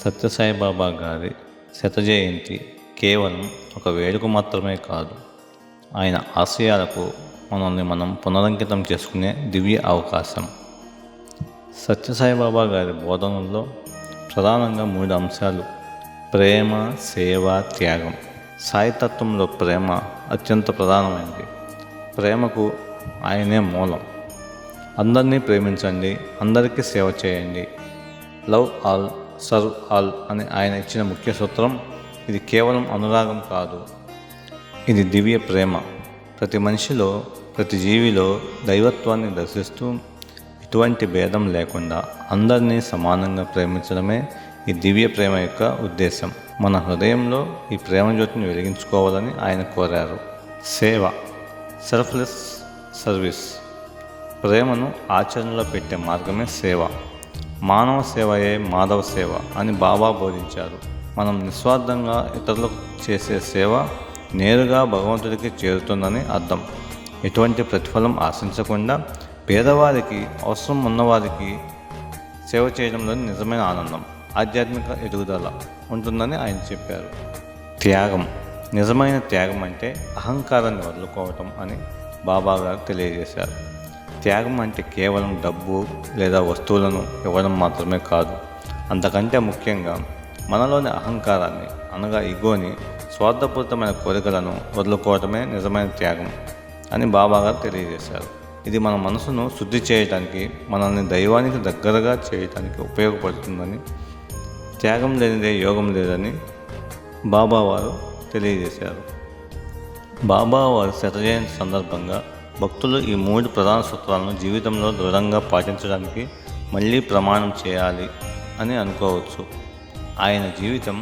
సత్యసాయిబాబా గారి శత జయంతి కేవలం ఒక వేడుక మాత్రమే కాదు, ఆయన ఆశయాలకు మనల్ని మనం పునరంకితం చేసుకునే దివ్య అవకాశం. సత్యసాయిబాబా గారి బోధనల్లో ప్రధానంగా 3 అంశాలు: ప్రేమ, సేవ, త్యాగం. సాయితత్వంలో ప్రేమ అత్యంత ప్రధానమైనది. ప్రేమకు ఆయనే మూలం. అందరినీ ప్రేమించండి, అందరికీ సేవ చేయండి. లవ్ ఆల్, సర్వ్ ఆల్ అని ఆయన ఇచ్చిన ముఖ్య సూత్రం. ఇది కేవలం అనురాగం కాదు, ఇది దివ్య ప్రేమ. ప్రతి మనిషిలో, ప్రతి జీవిలో దైవత్వాన్ని దర్శిస్తూ ఎటువంటి భేదం లేకుండా అందరినీ సమానంగా ప్రేమించడమే ఈ దివ్య ప్రేమ యొక్క ఉద్దేశం. మన హృదయంలో ఈ ప్రేమ జ్యోతిని వెలిగించుకోవాలని ఆయన కోరారు. సేవ, సెల్ఫ్లెస్ సర్వీస్. ప్రేమను ఆచరణలో పెట్టే మార్గమే సేవ. మానవ సేవయే మాధవ సేవ అని బాబా బోధించారు. మనం నిస్వార్థంగా ఇతరులకు చేసే సేవ నేరుగా భగవంతుడికి చేరుతుందని అర్థం. ఎటువంటి ప్రతిఫలం ఆశించకుండా పేదవారికి, అవసరం ఉన్నవారికి సేవ చేయడంలోని నిజమైన ఆనందం, ఆధ్యాత్మిక ఎదుగుదల ఉంటుందని ఆయన చెప్పారు. త్యాగం. నిజమైన త్యాగం అంటే అహంకారాన్ని వదులుకోవటం అని బాబా గారు తెలియజేశారు. త్యాగం అంటే కేవలం డబ్బు లేదా వస్తువులను ఇవ్వడం మాత్రమే కాదు, అంతకంటే ముఖ్యంగా మనలోని అహంకారాన్ని, అనగా ఈగోని, స్వార్థపూరితమైన కోరికలను వదులుకోవటమే నిజమైన త్యాగం అని బాబా గారు తెలియజేశారు. ఇది మన మనసును శుద్ధి చేయడానికి, మనల్ని దైవానికి దగ్గరగా చేయడానికి ఉపయోగపడుతుందని, త్యాగం లేనిదే యోగం లేదని బాబా వారు తెలియజేశారు. బాబా వారి శత జయంతి సందర్భంగా భక్తులు ఈ 3 ప్రధాన సూత్రాలను జీవితంలో దృఢంగా పాటించడానికి మళ్ళీ ప్రమాణం చేయాలి అని అనుకోవచ్చు. ఆయన జీవితం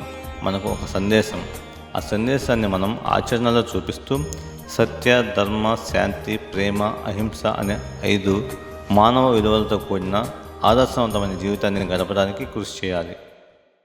మనకు ఒక సందేశం. ఆ సందేశాన్ని మనం ఆచరణలో చూపిస్తూ సత్య, ధర్మ, శాంతి, ప్రేమ, అహింస అనే 5 మానవ విలువలతో కూడిన ఆదర్శవంతమైన జీవితాన్ని గడపడానికి కృషి చేయాలి.